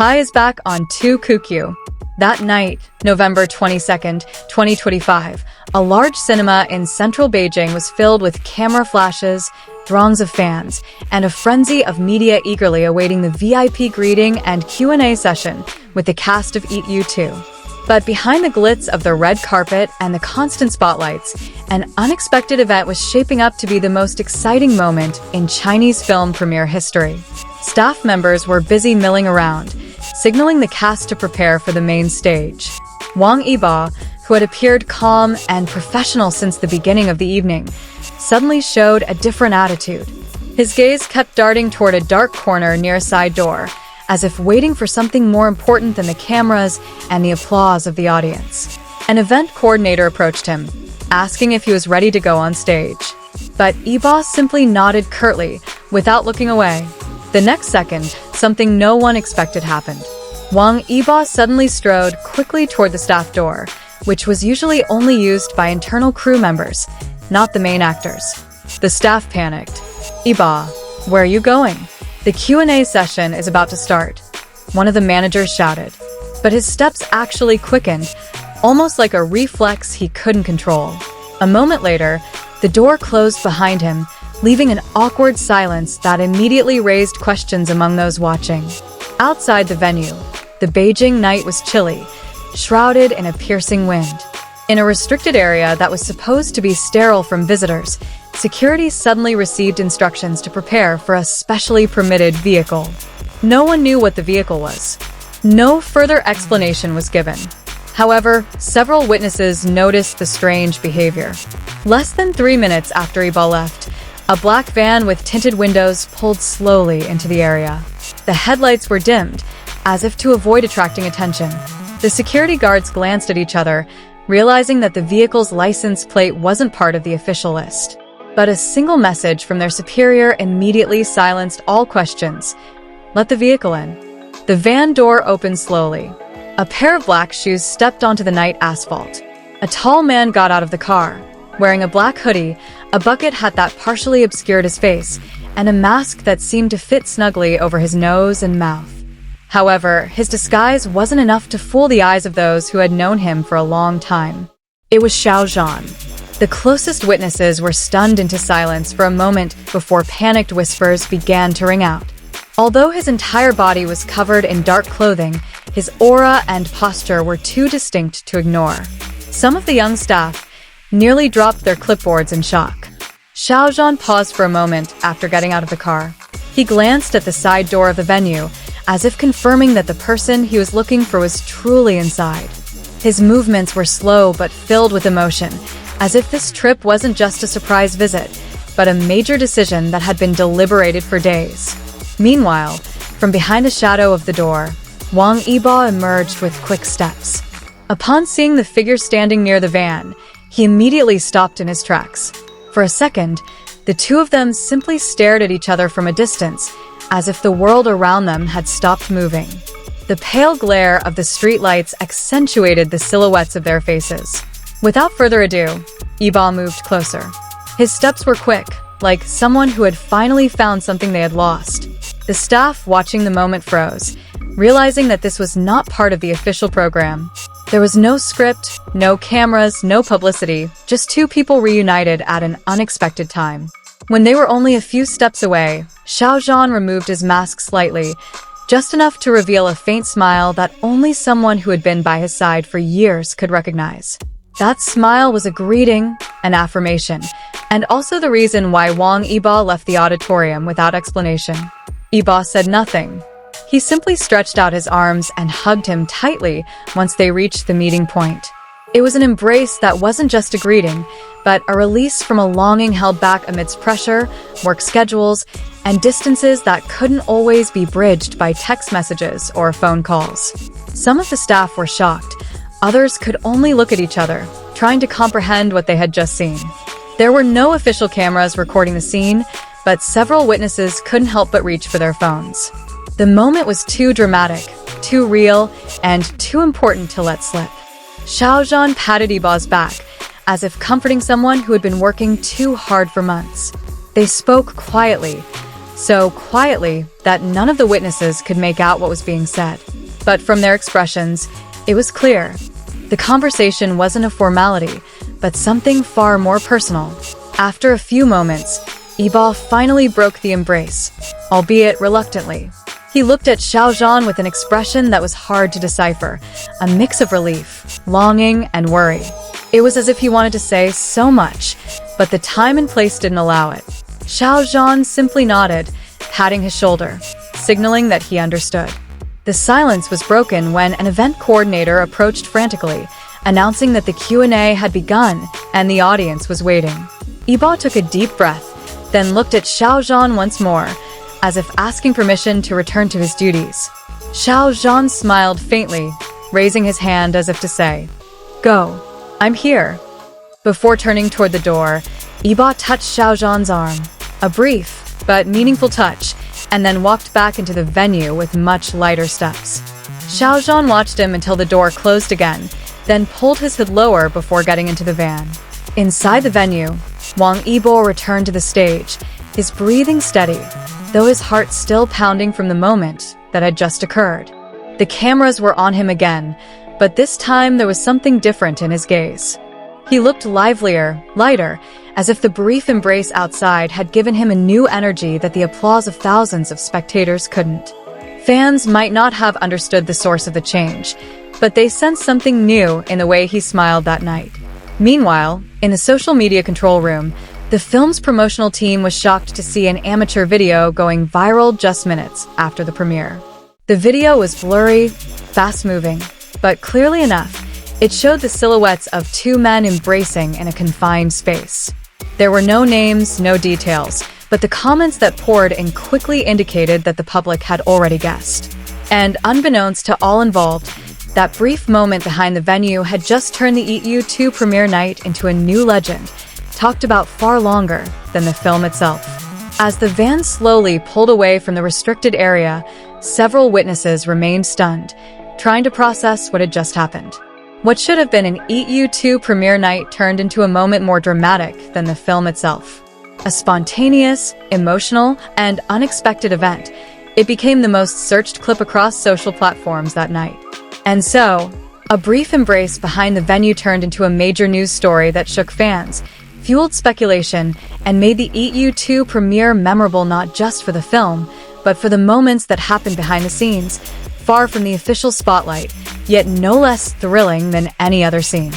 Hi is back on 2 Kook. That night, November 22nd, 2025, a large cinema in central Beijing was filled with camera flashes, throngs of fans, and a frenzy of media eagerly awaiting the VIP greeting and Q&A session with the cast of Eat You 2. But behind the glitz of the red carpet and the constant spotlights, an unexpected event was shaping up to be the most exciting moment in Chinese film premiere history. Staff members were busy milling around, signaling the cast to prepare for the main stage. Wang Yibo, who had appeared calm and professional since the beginning of the evening, suddenly showed a different attitude. His gaze kept darting toward a dark corner near a side door, as if waiting for something more important than the cameras and the applause of the audience. An event coordinator approached him, asking if he was ready to go on stage. But Yibo simply nodded curtly, without looking away. The next second, something no one expected happened. Wang Yibo suddenly strode quickly toward the staff door, which was usually only used by internal crew members, not the main actors. The staff panicked. "Yibo, where are you going? The Q&A session is about to start," one of the managers shouted. But his steps actually quickened, almost like a reflex he couldn't control. A moment later, the door closed behind him, leaving an awkward silence that immediately raised questions among those watching. Outside the venue, the Beijing night was chilly, shrouded in a piercing wind. In a restricted area that was supposed to be sterile from visitors, security suddenly received instructions to prepare for a specially permitted vehicle. No one knew what the vehicle was. No further explanation was given. However, several witnesses noticed the strange behavior. Less than 3 minutes after Yibo left, a black van with tinted windows pulled slowly into the area. The headlights were dimmed, as if to avoid attracting attention. The security guards glanced at each other, realizing that the vehicle's license plate wasn't part of the official list. But a single message from their superior immediately silenced all questions. "Let the vehicle in." The van door opened slowly. A pair of black shoes stepped onto the night asphalt. A tall man got out of the car, wearing a black hoodie, a bucket hat that partially obscured his face, and a mask that seemed to fit snugly over his nose and mouth. However, his disguise wasn't enough to fool the eyes of those who had known him for a long time. It was Xiao Zhan. The closest witnesses were stunned into silence for a moment before panicked whispers began to ring out. Although his entire body was covered in dark clothing, his aura and posture were too distinct to ignore. Some of the young staff nearly dropped their clipboards in shock. Xiao Zhan paused for a moment after getting out of the car. He glanced at the side door of the venue, as if confirming that the person he was looking for was truly inside. His movements were slow but filled with emotion, as if this trip wasn't just a surprise visit, but a major decision that had been deliberated for days. Meanwhile, from behind the shadow of the door, Wang Yibo emerged with quick steps. Upon seeing the figure standing near the van, he immediately stopped in his tracks. For a second, the two of them simply stared at each other from a distance, as if the world around them had stopped moving. The pale glare of the streetlights accentuated the silhouettes of their faces. Without further ado, Yibo moved closer. His steps were quick, like someone who had finally found something they had lost. The staff watching the moment froze, realizing that this was not part of the official program. There was no script, no cameras, no publicity, just two people reunited at an unexpected time. When they were only a few steps away, Xiao Zhan removed his mask slightly, just enough to reveal a faint smile that only someone who had been by his side for years could recognize. That smile was a greeting, an affirmation, and also the reason why Wang Yibo left the auditorium without explanation. Yibo said nothing. He simply stretched out his arms and hugged him tightly once they reached the meeting point. It was an embrace that wasn't just a greeting, but a release from a longing held back amidst pressure, work schedules, and distances that couldn't always be bridged by text messages or phone calls. Some of the staff were shocked. Others could only look at each other, trying to comprehend what they had just seen. There were no official cameras recording the scene, but several witnesses couldn't help but reach for their phones. The moment was too dramatic, too real, and too important to let slip. Xiao Zhan patted Yibo's back, as if comforting someone who had been working too hard for months. They spoke quietly, so quietly that none of the witnesses could make out what was being said. But from their expressions, it was clear. The conversation wasn't a formality, but something far more personal. After a few moments, Yibo finally broke the embrace, albeit reluctantly. He looked at Xiao Zhan with an expression that was hard to decipher, a mix of relief, longing, and worry. It was as if he wanted to say so much, but the time and place didn't allow it. Xiao Zhan simply nodded, patting his shoulder, signaling that he understood. The silence was broken when an event coordinator approached frantically, announcing that the Q&A had begun and the audience was waiting. Yibo took a deep breath, then looked at Xiao Zhan once more, as if asking permission to return to his duties. Xiao Zhan smiled faintly, raising his hand as if to say, "Go, I'm here." Before turning toward the door, Yibo touched Xiao Zhan's arm, a brief but meaningful touch, and then walked back into the venue with much lighter steps. Xiao Zhan watched him until the door closed again, then pulled his hood lower before getting into the van. Inside the venue, Wang Yibo returned to the stage, his breathing steady, though his heart still pounding from the moment that had just occurred. The cameras were on him again, but this time there was something different in his gaze. He looked livelier, lighter, as if the brief embrace outside had given him a new energy that the applause of thousands of spectators couldn't. Fans might not have understood the source of the change, but they sensed something new in the way he smiled that night. Meanwhile, in the social media control room, the film's promotional team was shocked to see an amateur video going viral just minutes after the premiere. The video was blurry, fast-moving, but clearly enough, it showed the silhouettes of two men embracing in a confined space. There were no names, no details, but the comments that poured in quickly indicated that the public had already guessed. And unbeknownst to all involved, that brief moment behind the venue had just turned the Eat You 2 premiere night into a new legend, talked about far longer than the film itself. As the van slowly pulled away from the restricted area, several witnesses remained stunned, trying to process what had just happened. What should have been an Eat You 2 premiere night turned into a moment more dramatic than the film itself. A spontaneous, emotional, and unexpected event, it became the most searched clip across social platforms that night. And so, a brief embrace behind the venue turned into a major news story that shook fans, fueled speculation, and made the Eat You 2 premiere memorable not just for the film, but for the moments that happened behind the scenes, far from the official spotlight, yet no less thrilling than any other scene.